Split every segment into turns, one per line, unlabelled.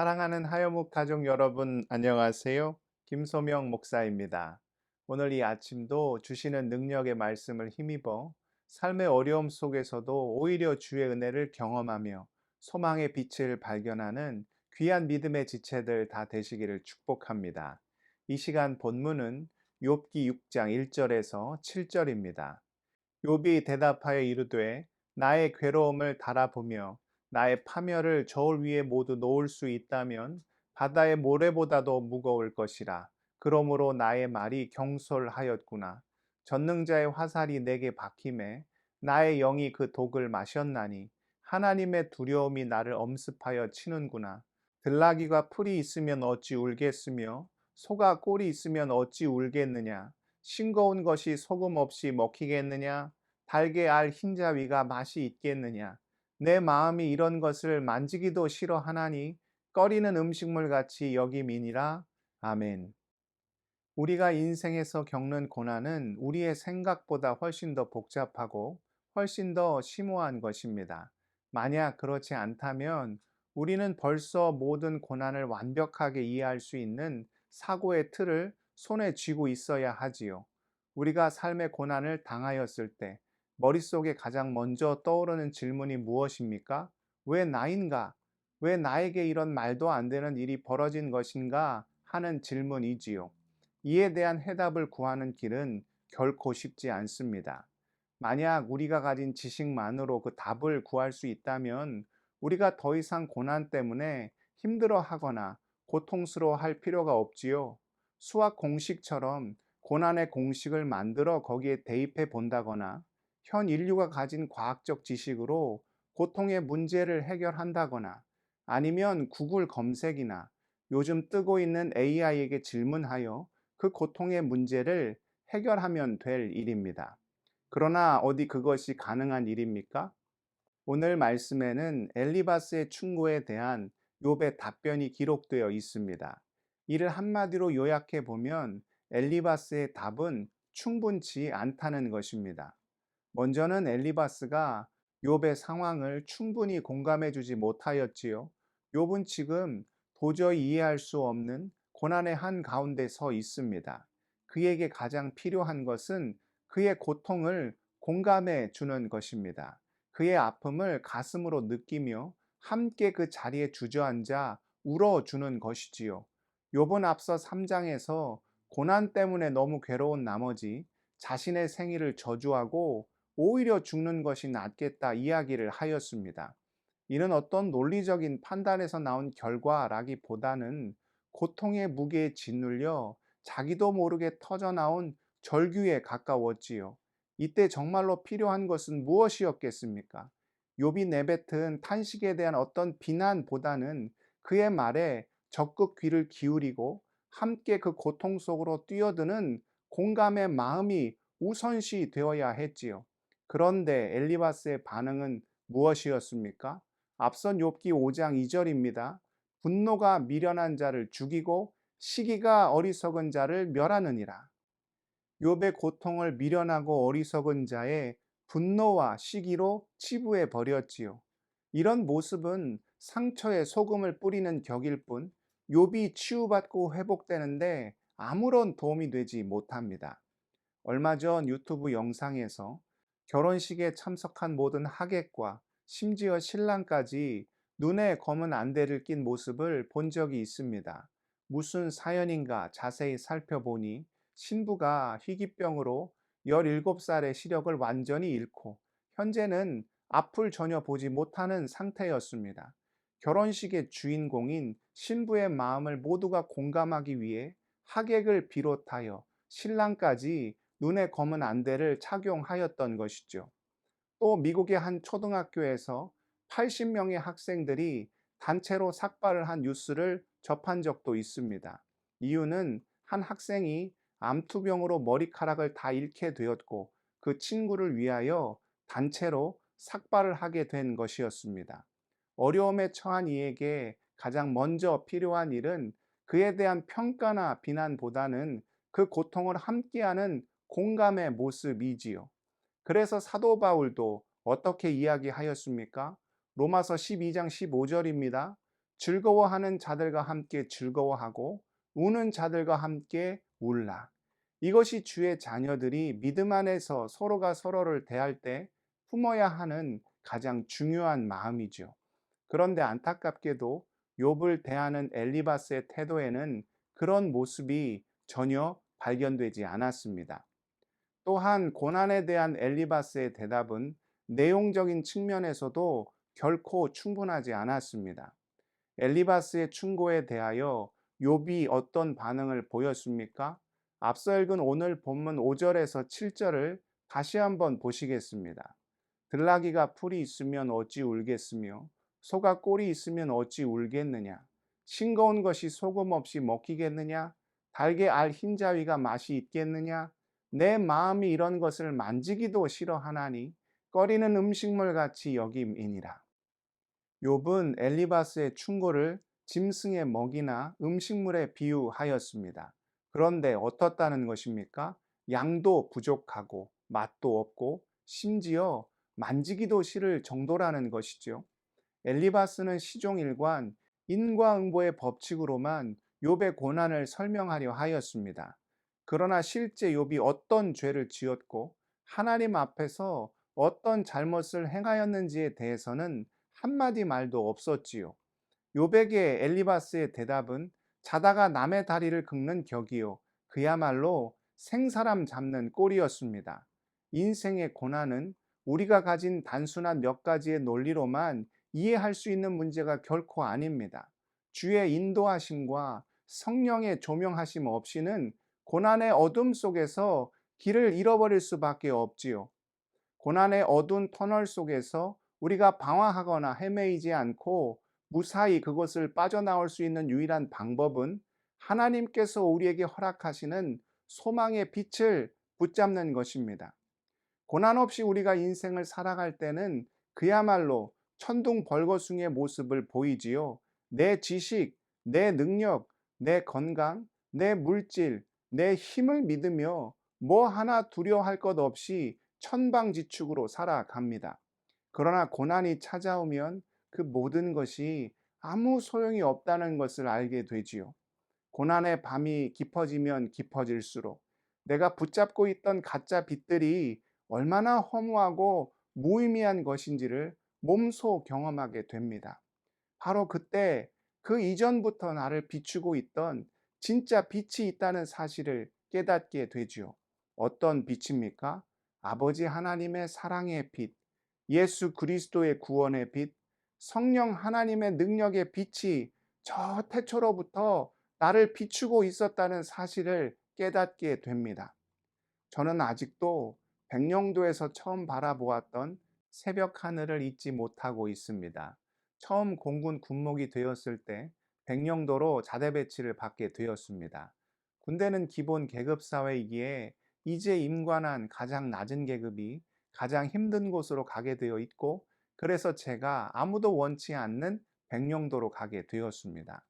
사랑하는 하여묵 가족 여러분, 안녕하세요. 김소명 목사입니다. 오늘 이 아침도 주시는 능력의 말씀을 힘입어 삶의 어려움 속에서도 오히려 주의 은혜를 경험하며 소망의 빛을 발견하는 귀한 믿음의 지체들 다 되시기를 축복합니다. 이 시간 본문은 욥기 6장 1절에서 7절입니다. 욥이 대답하여 이르되 나의 괴로움을 달아보며 나의 파멸을 저울 위에 모두 놓을 수 있다면 바다의 모래보다도 무거울 것이라. 그러므로 나의 말이 경솔하였구나. 전능자의 화살이 내게 박힘에 나의 영이 그 독을 마셨나니 하나님의 두려움이 나를 엄습하여 치는구나. 들나귀가 풀이 있으면 어찌 울겠으며 소가 꼴이 있으면 어찌 울겠느냐. 싱거운 것이 소금 없이 먹히겠느냐? 달게 알 흰자위가 맛이 있겠느냐? 내 마음이 이런 것을 만지기도 싫어하나니 꺼리는 음식물 같이 여김이니라. 아멘. 우리가 인생에서 겪는 고난은 우리의 생각보다 훨씬 더 복잡하고 훨씬 더 심오한 것입니다. 만약 그렇지 않다면 우리는 벌써 모든 고난을 완벽하게 이해할 수 있는 사고의 틀을 손에 쥐고 있어야 하지요. 우리가 삶의 고난을 당하였을 때 머릿속에 가장 먼저 떠오르는 질문이 무엇입니까? 왜 나인가? 왜 나에게 이런 말도 안 되는 일이 벌어진 것인가? 하는 질문이지요. 이에 대한 해답을 구하는 길은 결코 쉽지 않습니다. 만약 우리가 가진 지식만으로 그 답을 구할 수 있다면 우리가 더 이상 고난 때문에 힘들어 하거나 고통스러워 할 필요가 없지요. 수학 공식처럼 고난의 공식을 만들어 거기에 대입해 본다거나 현 인류가 가진 과학적 지식으로 고통의 문제를 해결한다거나 아니면 구글 검색이나 요즘 뜨고 있는 AI에게 질문하여 그 고통의 문제를 해결하면 될 일입니다. 그러나 어디 그것이 가능한 일입니까? 오늘 말씀에는 엘리바스의 충고에 대한 욥의 답변이 기록되어 있습니다. 이를 한마디로 요약해 보면 엘리바스의 답은 충분치 않다는 것입니다. 먼저는 엘리바스가 욥의 상황을 충분히 공감해 주지 못하였지요. 욥은 지금 도저히 이해할 수 없는 고난의 한 가운데 서 있습니다. 그에게 가장 필요한 것은 그의 고통을 공감해 주는 것입니다. 그의 아픔을 가슴으로 느끼며 함께 그 자리에 주저앉아 울어주는 것이지요. 욥은 앞서 3장에서 고난 때문에 너무 괴로운 나머지 자신의 생일을 저주하고 오히려 죽는 것이 낫겠다 이야기를 하였습니다. 이는 어떤 논리적인 판단에서 나온 결과라기보다는 고통의 무게에 짓눌려 자기도 모르게 터져나온 절규에 가까웠지요. 이때 정말로 필요한 것은 무엇이었겠습니까? 욥이 내뱉은 탄식에 대한 어떤 비난보다는 그의 말에 적극 귀를 기울이고 함께 그 고통 속으로 뛰어드는 공감의 마음이 우선시 되어야 했지요. 그런데 엘리바스의 반응은 무엇이었습니까? 앞선 욥기 5장 2절입니다. 분노가 미련한 자를 죽이고 시기가 어리석은 자를 멸하느니라. 욥의 고통을 미련하고 어리석은 자의 분노와 시기로 치부해 버렸지요. 이런 모습은 상처에 소금을 뿌리는 격일 뿐 욥이 치유받고 회복되는데 아무런 도움이 되지 못합니다. 얼마 전 유튜브 영상에서 결혼식에 참석한 모든 하객과 심지어 신랑까지 눈에 검은 안대를 낀 모습을 본 적이 있습니다. 무슨 사연인가 자세히 살펴보니 신부가 희귀병으로 17살의 시력을 완전히 잃고 현재는 앞을 전혀 보지 못하는 상태였습니다. 결혼식의 주인공인 신부의 마음을 모두가 공감하기 위해 하객을 비롯하여 신랑까지 눈에 검은 안대를 착용하였던 것이죠. 또 미국의 한 초등학교에서 80명의 학생들이 단체로 삭발을 한 뉴스를 접한 적도 있습니다. 이유는 한 학생이 암투병으로 머리카락을 다 잃게 되었고 그 친구를 위하여 단체로 삭발을 하게 된 것이었습니다. 어려움에 처한 이에게 가장 먼저 필요한 일은 그에 대한 평가나 비난보다는 그 고통을 함께하는 공감의 모습이지요. 그래서 사도 바울도 어떻게 이야기하였습니까? 로마서 12장 15절입니다. 즐거워하는 자들과 함께 즐거워하고 우는 자들과 함께 울라. 이것이 주의 자녀들이 믿음 안에서 서로가 서로를 대할 때 품어야 하는 가장 중요한 마음이죠. 그런데 안타깝게도 욥을 대하는 엘리바스의 태도에는 그런 모습이 전혀 발견되지 않았습니다. 또한 고난에 대한 엘리바스의 대답은 내용적인 측면에서도 결코 충분하지 않았습니다. 엘리바스의 충고에 대하여 욥이 어떤 반응을 보였습니까? 앞서 읽은 오늘 본문 5절에서 7절을 다시 한번 보시겠습니다. 들나귀가 풀이 있으면 어찌 울겠으며 소가 꼴이 있으면 어찌 울겠느냐. 싱거운 것이 소금 없이 먹히겠느냐. 달게 알 흰자위가 맛이 있겠느냐. 내 마음이 이런 것을 만지기도 싫어하나니 꺼리는 음식물 같이 여김이니라. 욥은 엘리바스의 충고를 짐승의 먹이나 음식물에 비유하였습니다. 그런데 어떻다는 것입니까? 양도 부족하고 맛도 없고 심지어 만지기도 싫을 정도라는 것이죠. 엘리바스는 시종일관 인과응보의 법칙으로만 욥의 고난을 설명하려 하였습니다. 그러나 실제 욥이 어떤 죄를 지었고 하나님 앞에서 어떤 잘못을 행하였는지에 대해서는 한마디 말도 없었지요. 욥에게 엘리바스의 대답은 자다가 남의 다리를 긁는 격이요 그야말로 생사람 잡는 꼴이었습니다. 인생의 고난은 우리가 가진 단순한 몇 가지의 논리로만 이해할 수 있는 문제가 결코 아닙니다. 주의 인도하심과 성령의 조명하심 없이는 고난의 어둠 속에서 길을 잃어버릴 수밖에 없지요. 고난의 어두운 터널 속에서 우리가 방황하거나 헤매이지 않고 무사히 그것을 빠져나올 수 있는 유일한 방법은 하나님께서 우리에게 허락하시는 소망의 빛을 붙잡는 것입니다. 고난 없이 우리가 인생을 살아갈 때는 그야말로 천둥벌거숭이의 모습을 보이지요. 내 지식, 내 능력, 내 건강, 내 물질, 내 힘을 믿으며 뭐 하나 두려워할 것 없이 천방지축으로 살아갑니다. 그러나 고난이 찾아오면 그 모든 것이 아무 소용이 없다는 것을 알게 되지요. 고난의 밤이 깊어지면 깊어질수록 내가 붙잡고 있던 가짜 빛들이 얼마나 허무하고 무의미한 것인지를 몸소 경험하게 됩니다. 바로 그때 그 이전부터 나를 비추고 있던 진짜 빛이 있다는 사실을 깨닫게 되지요. 어떤 빛입니까? 아버지 하나님의 사랑의 빛, 예수 그리스도의 구원의 빛, 성령 하나님의 능력의 빛이 저 태초로부터 나를 비추고 있었다는 사실을 깨닫게 됩니다. 저는 아직도 백령도에서 처음 바라보았던 새벽 하늘을 잊지 못하고 있습니다. 처음 공군 군목이 되었을 때 백령도로 자대 배치를 받게 되었습니다. 군대는 기본 계급 사회이기에 이제 임관한 가장 낮은 계급이 가장 힘든 곳으로 가게 되어 있고, 그래서 제가 아무도 원치 않는 백령도로 가게 되었습니다.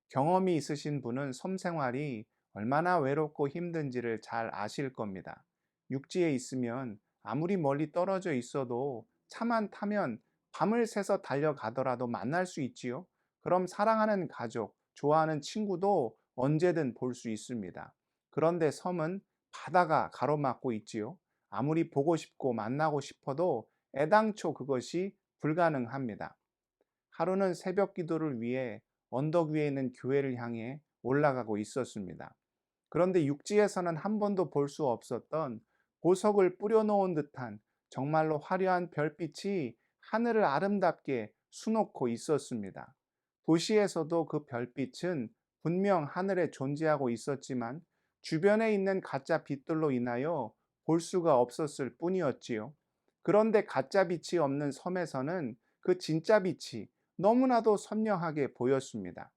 경험이 있으신 분은 섬 생활이 얼마나 외롭고 힘든지를 잘 아실 겁니다. 육지에 있으면 아무리 멀리 떨어져 있어도 차만 타면 밤을 새서 달려가더라도 만날 수 있지요. 그럼 사랑하는 가족, 좋아하는 친구도 언제든 볼 수 있습니다. 그런데 섬은 바다가 가로막고 있지요. 아무리 보고 싶고 만나고 싶어도 애당초 그것이 불가능합니다. 하루는 새벽 기도를 위해 언덕 위에 있는 교회를 향해 올라가고 있었습니다. 그런데 육지에서는 한 번도 볼 수 없었던 보석을 뿌려놓은 듯한 정말로 화려한 별빛이 하늘을 아름답게 수놓고 있었습니다. 도시에서도 그 별빛은 분명 하늘에 존재하고 있었지만 주변에 있는 가짜 빛들로 인하여 볼 수가 없었을 뿐이었지요. 그런데 가짜 빛이 없는 섬에서는 그 진짜 빛이 너무나도 선명하게 보였습니다.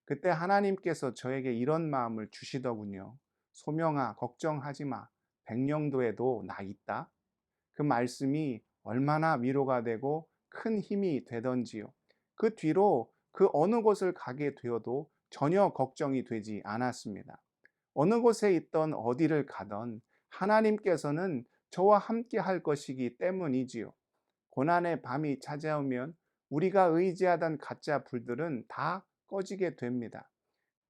그때 하나님께서 저에게 이런 마음을 주시더군요. 소명아, 걱정하지 마. 백령도에도 나 있다. 그 말씀이 얼마나 위로가 되고 큰 힘이 되던지요. 그 뒤로 그 어느 곳을 가게 되어도 전혀 걱정이 되지 않았습니다. 어느 곳에 있던 어디를 가던 하나님께서는 저와 함께 할 것이기 때문이지요. 고난의 밤이 찾아오면 우리가 의지하던 가짜 불들은 다 꺼지게 됩니다.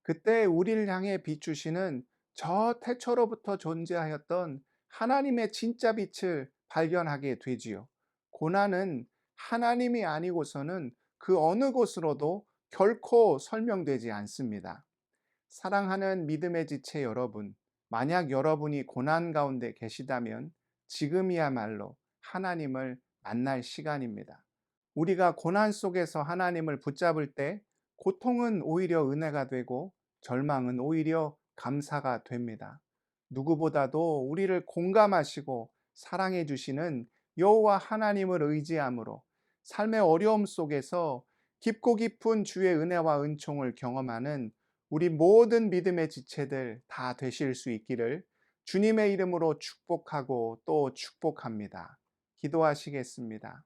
그때 우리를 향해 비추시는 저 태초로부터 존재하였던 하나님의 진짜 빛을 발견하게 되지요. 고난은 하나님이 아니고서는 그 어느 곳으로도 결코 설명되지 않습니다. 사랑하는 믿음의 지체 여러분, 만약 여러분이 고난 가운데 계시다면 지금이야말로 하나님을 만날 시간입니다. 우리가 고난 속에서 하나님을 붙잡을 때 고통은 오히려 은혜가 되고 절망은 오히려 감사가 됩니다. 누구보다도 우리를 공감하시고 사랑해 주시는 여호와 하나님을 의지함으로 삶의 어려움 속에서 깊고 깊은 주의 은혜와 은총을 경험하는 우리 모든 믿음의 지체들 다 되실 수 있기를 주님의 이름으로 축복하고 또 축복합니다. 기도하시겠습니다.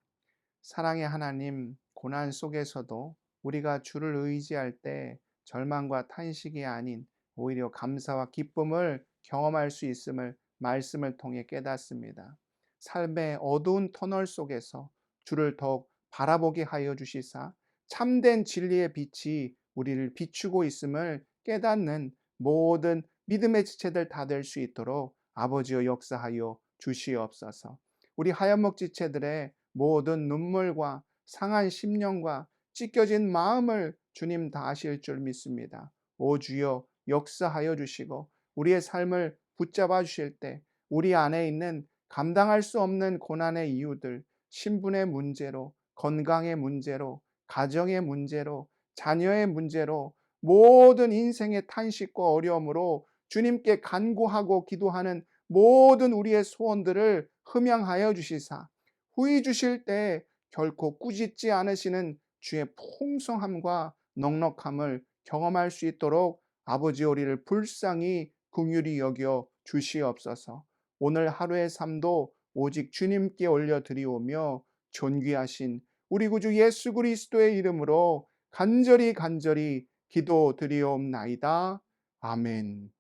사랑의 하나님, 고난 속에서도 우리가 주를 의지할 때 절망과 탄식이 아닌 오히려 감사와 기쁨을 경험할 수 있음을 말씀을 통해 깨닫습니다. 삶의 어두운 터널 속에서 주를 더욱 바라보게 하여 주시사 참된 진리의 빛이 우리를 비추고 있음을 깨닫는 모든 믿음의 지체들 다 될 수 있도록 아버지여 역사하여 주시옵소서. 우리 하얀목 지체들의 모든 눈물과 상한 심령과 찢겨진 마음을 주님 다 아실 줄 믿습니다. 오 주여 역사하여 주시고 우리의 삶을 붙잡아 주실 때 우리 안에 있는 감당할 수 없는 고난의 이유들, 신분의 문제로, 건강의 문제로, 가정의 문제로, 자녀의 문제로, 모든 인생의 탄식과 어려움으로 주님께 간구하고 기도하는 모든 우리의 소원들을 흠양하여 주시사 후히 주실 때 결코 꾸짖지 않으시는 주의 풍성함과 넉넉함을 경험할 수 있도록 아버지 우리를 불쌍히 긍휼히 여겨 주시옵소서. 오늘 하루의 삶도 오직 주님께 올려드리오며 존귀하신 우리 구주 예수 그리스도의 이름으로 간절히 기도드리옵나이다. 아멘.